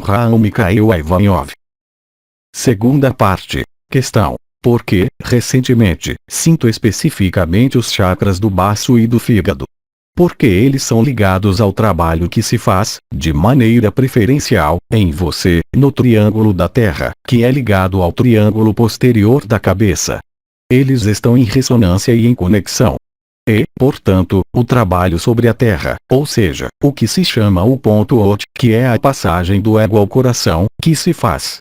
Avraham Mikhail Ivanov. Segunda parte. Questão. Por que, recentemente, sinto especificamente os chakras do baço e do fígado? Porque eles são ligados ao trabalho que se faz, de maneira preferencial, em você, no triângulo da Terra, que é ligado ao triângulo posterior da cabeça. Eles estão em ressonância e em conexão. E, portanto, o trabalho sobre a Terra, ou seja, o que se chama o ponto OT, que é a passagem do ego ao coração, que se faz.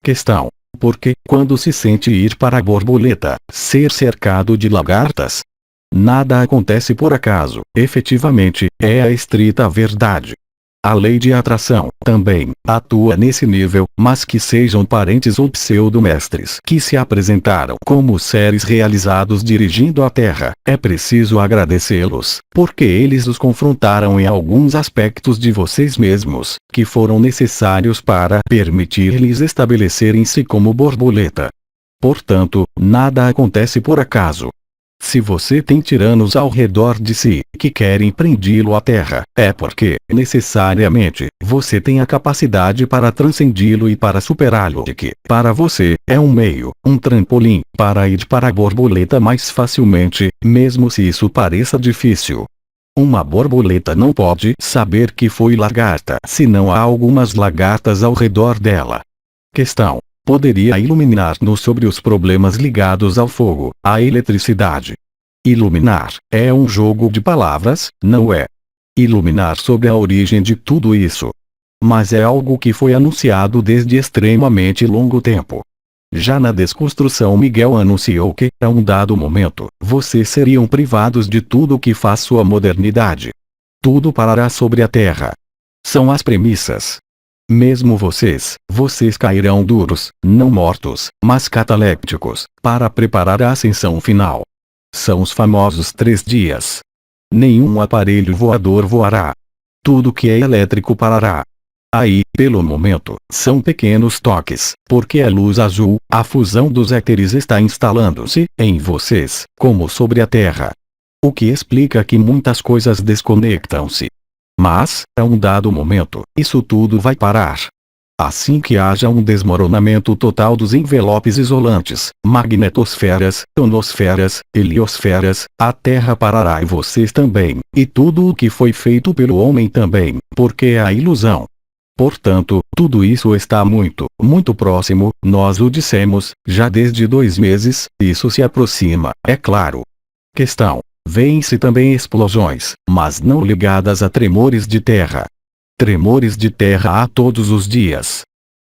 Questão. Porque, quando se sente ir para a borboleta, ser cercado de lagartas? Nada acontece por acaso, efetivamente, é a estrita verdade. A lei de atração, também, atua nesse nível, mas que sejam parentes ou pseudo-mestres que se apresentaram como seres realizados dirigindo a Terra, é preciso agradecê-los, porque eles os confrontaram em alguns aspectos de vocês mesmos, que foram necessários para permitir-lhes estabelecerem-se como borboleta. Portanto, nada acontece por acaso. Se você tem tiranos ao redor de si, que querem prendi-lo à terra, é porque, necessariamente, você tem a capacidade para transcendi-lo e para superá-lo e que, para você, é um meio, um trampolim, para ir para a borboleta mais facilmente, mesmo se isso pareça difícil. Uma borboleta não pode saber que foi lagarta se não há algumas lagartas ao redor dela. Questão. Poderia iluminar-nos sobre os problemas ligados ao fogo, à eletricidade. Iluminar é um jogo de palavras, não é? Iluminar sobre a origem de tudo isso. Mas é algo que foi anunciado desde extremamente longo tempo. Já na desconstrução, Miguel anunciou que, a um dado momento, vocês seriam privados de tudo o que faz sua modernidade. Tudo parará sobre a Terra. São as premissas. Mesmo vocês cairão duros, não mortos, mas catalépticos, para preparar a ascensão final. São os famosos 3 dias. Nenhum aparelho voador voará. Tudo que é elétrico parará. Aí, pelo momento, são pequenos toques, porque a luz azul, a fusão dos éteres está instalando-se, em vocês, como sobre a Terra. O que explica que muitas coisas desconectam-se. Mas, a um dado momento, isso tudo vai parar. Assim que haja um desmoronamento total dos envelopes isolantes, magnetosferas, ionosferas, heliosferas, a Terra parará e vocês também, e tudo o que foi feito pelo homem também, porque é a ilusão. Portanto, tudo isso está muito, muito próximo, nós o dissemos, já desde 2 meses, isso se aproxima, é claro. Questão. Vêem-se também explosões, mas não ligadas a tremores de terra. Tremores de terra há todos os dias.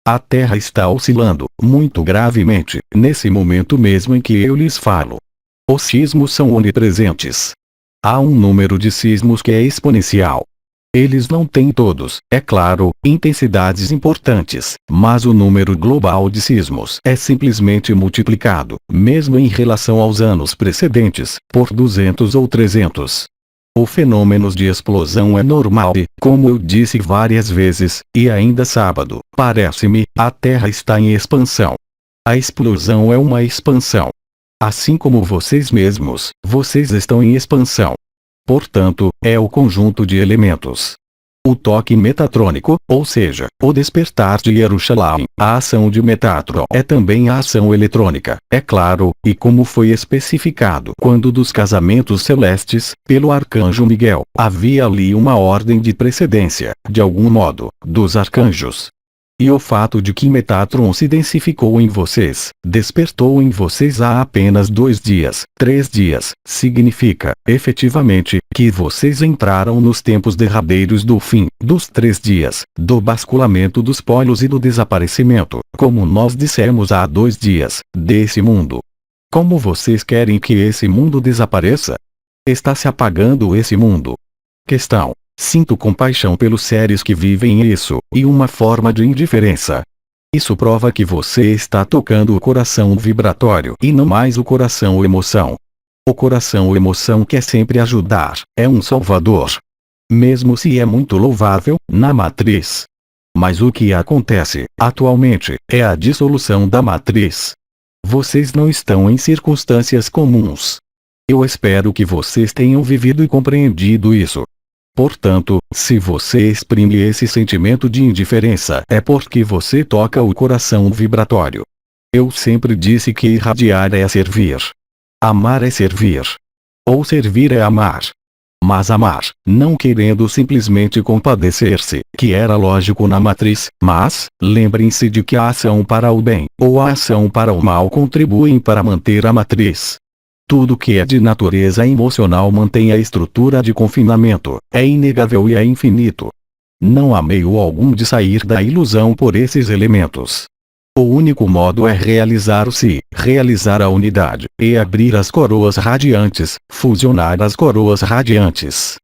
A Terra está oscilando, muito gravemente, nesse momento mesmo em que eu lhes falo. Os sismos são onipresentes. Há um número de sismos que é exponencial. Eles não têm todos, é claro, intensidades importantes, mas o número global de sismos é simplesmente multiplicado, mesmo em relação aos anos precedentes, por 200 ou 300. O fenômeno de explosão é normal e, como eu disse várias vezes, e ainda sábado, parece-me, a Terra está em expansão. A explosão é uma expansão. Assim como vocês mesmos, vocês estão em expansão. Portanto, é o conjunto de elementos. O toque metatrônico, ou seja, o despertar de Yerushalayim, a ação de Metatron é também a ação eletrônica, é claro, e como foi especificado quando dos casamentos celestes, pelo arcanjo Miguel, havia ali uma ordem de precedência, de algum modo, dos arcanjos. E o fato de que Metatron se densificou em vocês, despertou em vocês há apenas 2 dias, 3 dias, significa, efetivamente, que vocês entraram nos tempos derradeiros do fim, dos 3 dias, do basculamento dos polos e do desaparecimento, como nós dissemos há 2 dias, desse mundo. Como vocês querem que esse mundo desapareça? Está se apagando esse mundo. Questão. Sinto compaixão pelos seres que vivem isso, e uma forma de indiferença. Isso prova que você está tocando o coração vibratório e não mais o coração emoção. O coração emoção quer sempre ajudar, é um salvador. Mesmo se é muito louvável, na matriz. Mas o que acontece, atualmente, é a dissolução da matriz. Vocês não estão em circunstâncias comuns. Eu espero que vocês tenham vivido e compreendido isso. Portanto, se você exprime esse sentimento de indiferença, é porque você toca o coração vibratório. Eu sempre disse que irradiar é servir. Amar é servir. Ou servir é amar. Mas amar, não querendo simplesmente compadecer-se, que era lógico na matriz, mas, lembrem-se de que a ação para o bem, ou a ação para o mal contribuem para manter a matriz. Tudo que é de natureza emocional mantém a estrutura de confinamento, é inegável e é infinito. Não há meio algum de sair da ilusão por esses elementos. O único modo é realizar o si, realizar a unidade, e abrir as coroas radiantes, fusionar as coroas radiantes.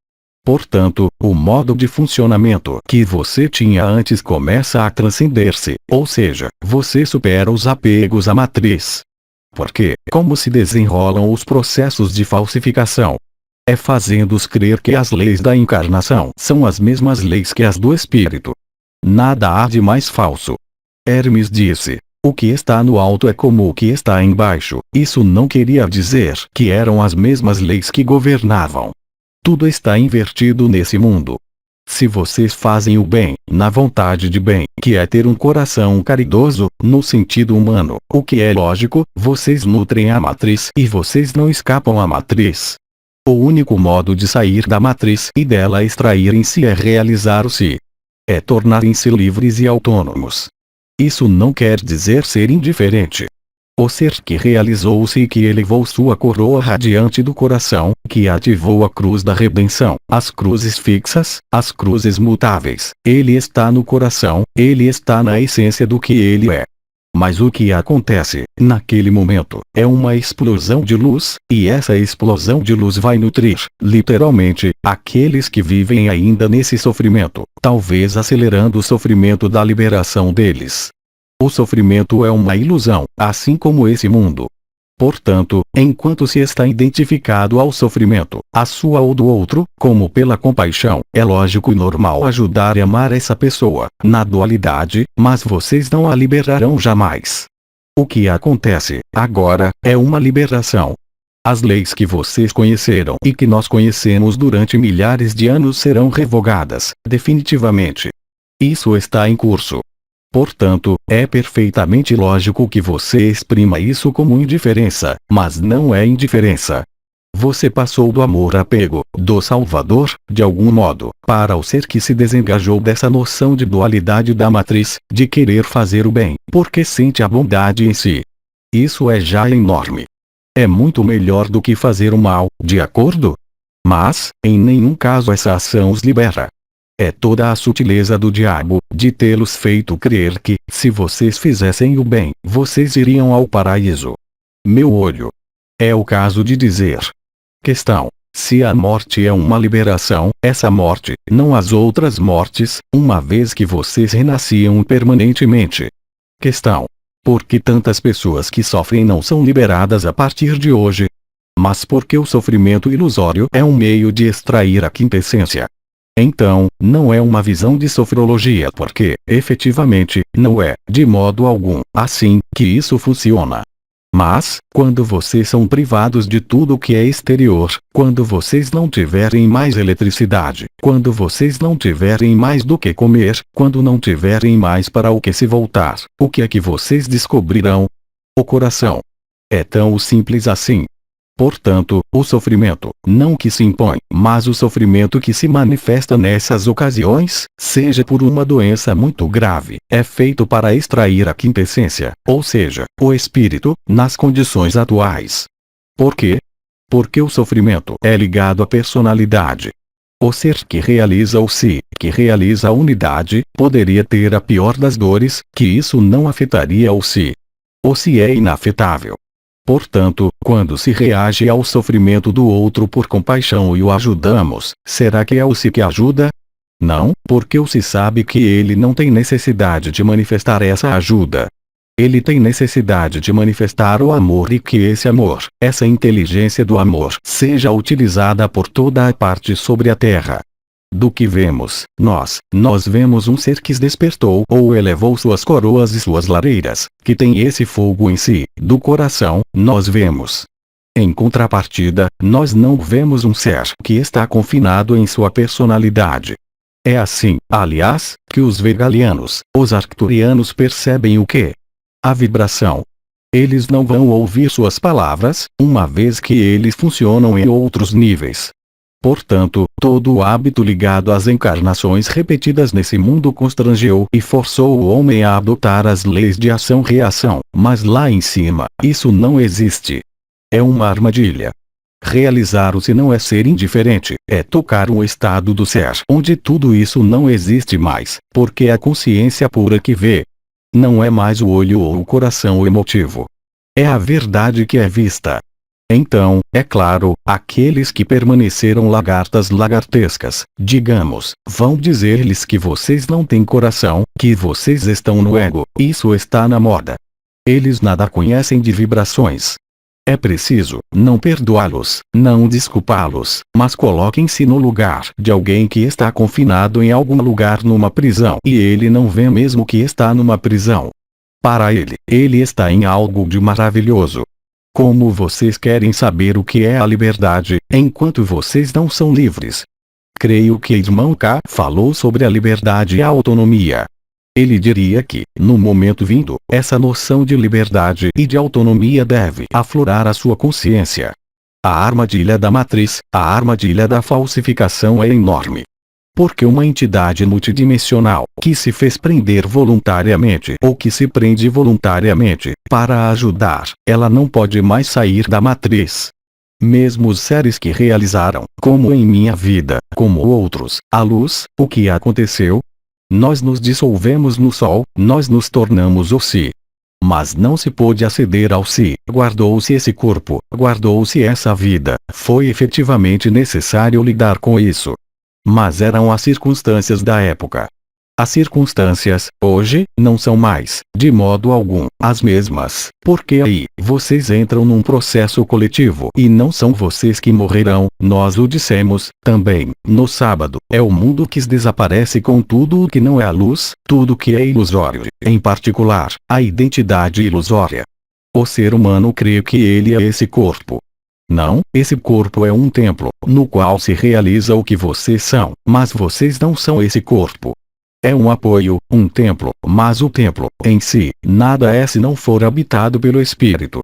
Portanto, o modo de funcionamento que você tinha antes começa a transcender-se, ou seja, você supera os apegos à matriz. Porque, como se desenrolam os processos de falsificação? É fazendo-os crer que as leis da encarnação são as mesmas leis que as do espírito. Nada há de mais falso. Hermes disse: o que está no alto é como o que está embaixo. Isso não queria dizer que eram as mesmas leis que governavam. Tudo está invertido nesse mundo. Se vocês fazem o bem, na vontade de bem, que é ter um coração caridoso, no sentido humano, o que é lógico, vocês nutrem a matriz e vocês não escapam à matriz. O único modo de sair da matriz e dela extraírem-se é realizar o si. É tornarem-se livres e autônomos. Isso não quer dizer ser indiferente. O ser que realizou-se e que elevou sua coroa radiante do coração, que ativou a cruz da redenção, as cruzes fixas, as cruzes mutáveis, ele está no coração, ele está na essência do que ele é. Mas o que acontece, naquele momento, é uma explosão de luz, e essa explosão de luz vai nutrir, literalmente, aqueles que vivem ainda nesse sofrimento, talvez acelerando o sofrimento da liberação deles. O sofrimento é uma ilusão, assim como esse mundo. Portanto, enquanto se está identificado ao sofrimento, a sua ou do outro, como pela compaixão, é lógico e normal ajudar e amar essa pessoa, na dualidade, mas vocês não a liberarão jamais. O que acontece, agora, é uma liberação. As leis que vocês conheceram e que nós conhecemos durante milhares de anos serão revogadas, definitivamente. Isso está em curso. Portanto, é perfeitamente lógico que você exprima isso como indiferença, mas não é indiferença. Você passou do amor-apego, do Salvador, de algum modo, para o ser que se desengajou dessa noção de dualidade da matriz, de querer fazer o bem, porque sente a bondade em si. Isso é já enorme. É muito melhor do que fazer o mal, de acordo? Mas, em nenhum caso essa ação os libera. É toda a sutileza do diabo, de tê-los feito crer que, se vocês fizessem o bem, vocês iriam ao paraíso. Meu olho. É o caso de dizer. Questão: se a morte é uma liberação, essa morte, não as outras mortes, uma vez que vocês renasciam permanentemente. Questão: por que tantas pessoas que sofrem não são liberadas a partir de hoje? Mas porque o sofrimento ilusório é um meio de extrair a quintessência. Então, não é uma visão de sofrologia porque, efetivamente, não é, de modo algum, assim que isso funciona. Mas, quando vocês são privados de tudo o que é exterior, quando vocês não tiverem mais eletricidade, quando vocês não tiverem mais do que comer, quando não tiverem mais para o que se voltar, o que é que vocês descobrirão? O coração. É tão simples assim. Portanto, o sofrimento, não que se impõe, mas o sofrimento que se manifesta nessas ocasiões, seja por uma doença muito grave, é feito para extrair a quintessência, ou seja, o espírito, nas condições atuais. Por quê? Porque o sofrimento é ligado à personalidade. O ser que realiza o si, que realiza a unidade, poderia ter a pior das dores, que isso não afetaria o si. O si é inafetável. Portanto, quando se reage ao sofrimento do outro por compaixão e o ajudamos, será que é o si que ajuda? Não, porque o si sabe que ele não tem necessidade de manifestar essa ajuda. Ele tem necessidade de manifestar o amor e que esse amor, essa inteligência do amor, seja utilizada por toda a parte sobre a terra. Do que vemos, nós vemos um ser que despertou ou elevou suas coroas e suas lareiras, que tem esse fogo em si, do coração, nós vemos. Em contrapartida, nós não vemos um ser que está confinado em sua personalidade. É assim, aliás, que os vegalianos, os arcturianos percebem o quê? A vibração. Eles não vão ouvir suas palavras, uma vez que eles funcionam em outros níveis. Portanto, todo o hábito ligado às encarnações repetidas nesse mundo constrangeu e forçou o homem a adotar as leis de ação-reação, mas lá em cima, isso não existe. É uma armadilha. Realizar-o-se não é ser indiferente, é tocar um estado do ser onde tudo isso não existe mais, porque é a consciência pura que vê. Não é mais o olho ou o coração emotivo. É a verdade que é vista. Então, é claro, aqueles que permaneceram lagartas lagartescas, digamos, vão dizer-lhes que vocês não têm coração, que vocês estão no ego, isso está na moda. Eles nada conhecem de vibrações. É preciso não perdoá-los, não desculpá-los, mas coloquem-se no lugar de alguém que está confinado em algum lugar numa prisão e ele não vê mesmo que está numa prisão. Para ele, ele está em algo de maravilhoso. Como vocês querem saber o que é a liberdade, enquanto vocês não são livres? Creio que irmão K falou sobre a liberdade e a autonomia. Ele diria que, no momento vindo, essa noção de liberdade e de autonomia deve aflorar a sua consciência. A armadilha da matriz, a armadilha da falsificação é enorme. Porque uma entidade multidimensional, que se fez prender voluntariamente ou que se prende voluntariamente, para ajudar, ela não pode mais sair da matriz. Mesmo os seres que realizaram, como em minha vida, como outros, a luz, o que aconteceu? Nós nos dissolvemos no sol, nós nos tornamos o si. Mas não se pôde aceder ao si, guardou-se esse corpo, guardou-se essa vida, foi efetivamente necessário lidar com isso. Mas eram as circunstâncias da época. As circunstâncias, hoje, não são mais, de modo algum, as mesmas, porque aí, vocês entram num processo coletivo e não são vocês que morrerão, nós o dissemos, também, no sábado, é o mundo que desaparece com tudo o que não é a luz, tudo que é ilusório, em particular, a identidade ilusória. O ser humano crê que ele é esse corpo. Não, esse corpo é um templo, no qual se realiza o que vocês são, mas vocês não são esse corpo. É um apoio, um templo, mas o templo, em si, nada é se não for habitado pelo Espírito.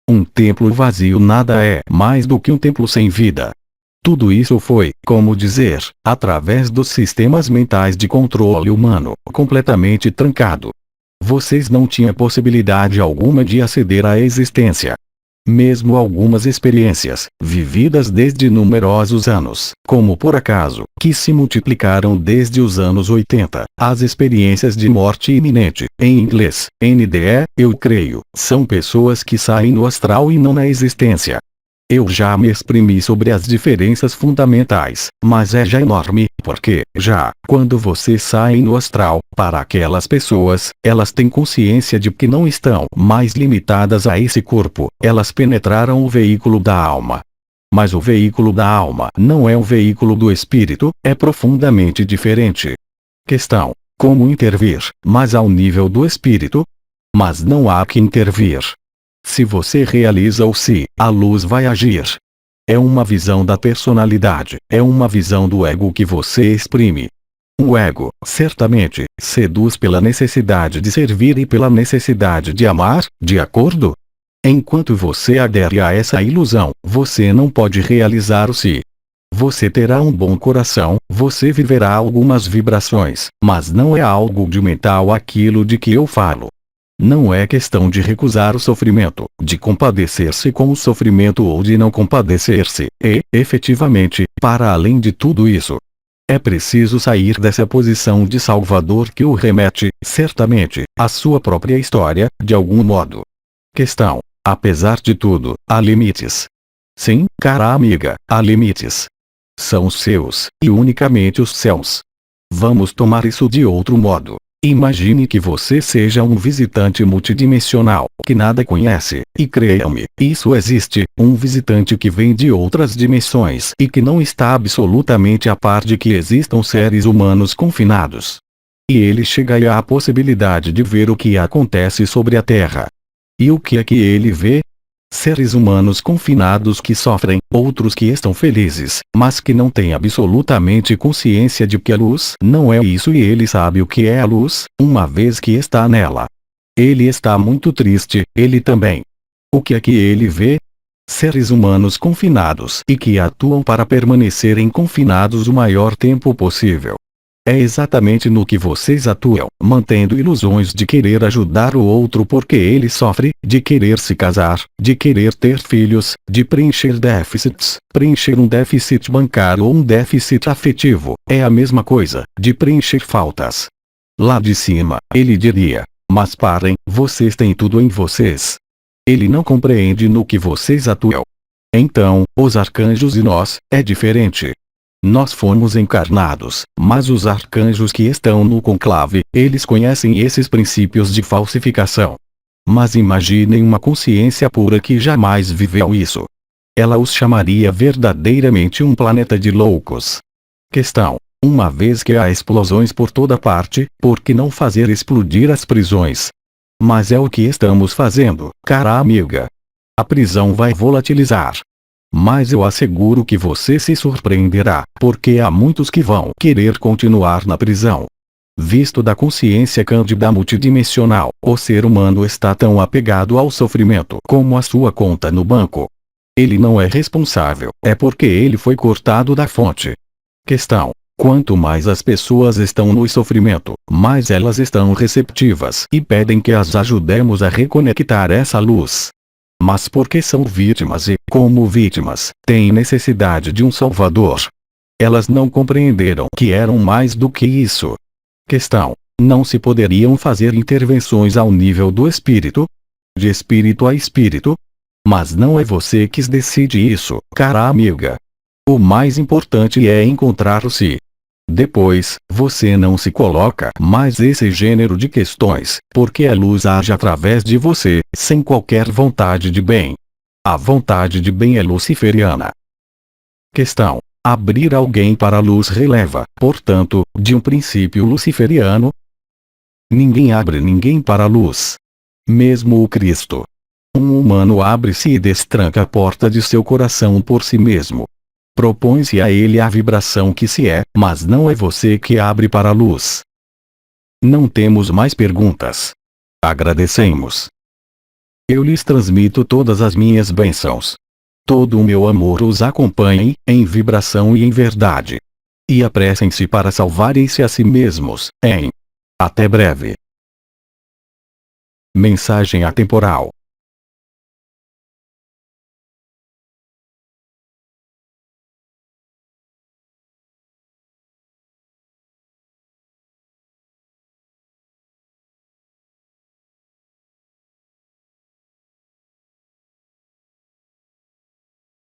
Um templo vazio nada é mais do que um templo sem vida. Tudo isso foi, como dizer, através dos sistemas mentais de controle humano, completamente trancado. Vocês não tinham possibilidade alguma de aceder à existência. Mesmo algumas experiências, vividas desde numerosos anos, como por acaso, que se multiplicaram desde os anos 80, as experiências de morte iminente, em inglês, NDE, eu creio, são pessoas que saem no astral e não na existência. Eu já me exprimi sobre as diferenças fundamentais, mas é já enorme, porque, já, quando vocês saem no astral, para aquelas pessoas, elas têm consciência de que não estão mais limitadas a esse corpo, elas penetraram o veículo da alma. Mas o veículo da alma não é o veículo do espírito, é profundamente diferente. Questão: como intervir, mas ao nível do espírito? Mas não há que intervir. Se você realiza o si, a luz vai agir. É uma visão da personalidade, é uma visão do ego que você exprime. O ego, certamente, seduz pela necessidade de servir e pela necessidade de amar, de acordo? Enquanto você adere a essa ilusão, você não pode realizar o si. Você terá um bom coração, você viverá algumas vibrações, mas não é algo de mental aquilo de que eu falo. Não é questão de recusar o sofrimento, de compadecer-se com o sofrimento ou de não compadecer-se, e, efetivamente, para além de tudo isso, é preciso sair dessa posição de salvador que o remete, certamente, à sua própria história, de algum modo. Questão: apesar de tudo, há limites. Sim, cara amiga, há limites. São os seus, e unicamente os seus. Vamos tomar isso de outro modo. Imagine que você seja um visitante multidimensional, que nada conhece, e creia-me, isso existe, um visitante que vem de outras dimensões e que não está absolutamente a par de que existam seres humanos confinados. E ele chega à possibilidade de ver o que acontece sobre a Terra. E o que é que ele vê? Seres humanos confinados que sofrem, outros que estão felizes, mas que não têm absolutamente consciência de que a luz não é isso e ele sabe o que é a luz, uma vez que está nela. Ele está muito triste, ele também. O que é que ele vê? Seres humanos confinados e que atuam para permanecerem confinados o maior tempo possível. É exatamente no que vocês atuam, mantendo ilusões de querer ajudar o outro porque ele sofre, de querer se casar, de querer ter filhos, de preencher déficits, preencher um déficit bancário ou um déficit afetivo, é a mesma coisa, de preencher faltas. Lá de cima, ele diria: mas parem, vocês têm tudo em vocês. Ele não compreende no que vocês atuam. Então, os arcanjos e nós, é diferente. Nós fomos encarnados, mas os arcanjos que estão no conclave, eles conhecem esses princípios de falsificação. Mas imaginem uma consciência pura que jamais viveu isso. Ela os chamaria verdadeiramente um planeta de loucos. Questão: uma vez que há explosões por toda parte, por que não fazer explodir as prisões? Mas é o que estamos fazendo, cara amiga. A prisão vai volatilizar. Mas eu asseguro que você se surpreenderá, porque há muitos que vão querer continuar na prisão. Visto da consciência cândida multidimensional, o ser humano está tão apegado ao sofrimento como a sua conta no banco. Ele não é responsável, é porque ele foi cortado da fonte. Questão: quanto mais as pessoas estão no sofrimento, mais elas estão receptivas e pedem que as ajudemos a reconectar essa luz. Mas porque são vítimas e, como vítimas, têm necessidade de um salvador. Elas não compreenderam que eram mais do que isso. Questão: não se poderiam fazer intervenções ao nível do espírito? De espírito a espírito? Mas não é você que decide isso, cara amiga. O mais importante é encontrar o si. Depois, você não se coloca mais esse gênero de questões, porque a luz age através de você, sem qualquer vontade de bem. A vontade de bem é luciferiana. Questão: abrir alguém para a luz releva, portanto, de um princípio luciferiano? Ninguém abre ninguém para a luz. Mesmo o Cristo. Um humano abre-se e destranca a porta de seu coração por si mesmo. Propõe-se a ele a vibração que se é, mas não é você que abre para a luz. Não temos mais perguntas. Agradecemos. Eu lhes transmito todas as minhas bênçãos. Todo o meu amor os acompanhe, em vibração e em verdade. E apressem-se para salvarem-se a si mesmos, em. Até breve. Mensagem atemporal.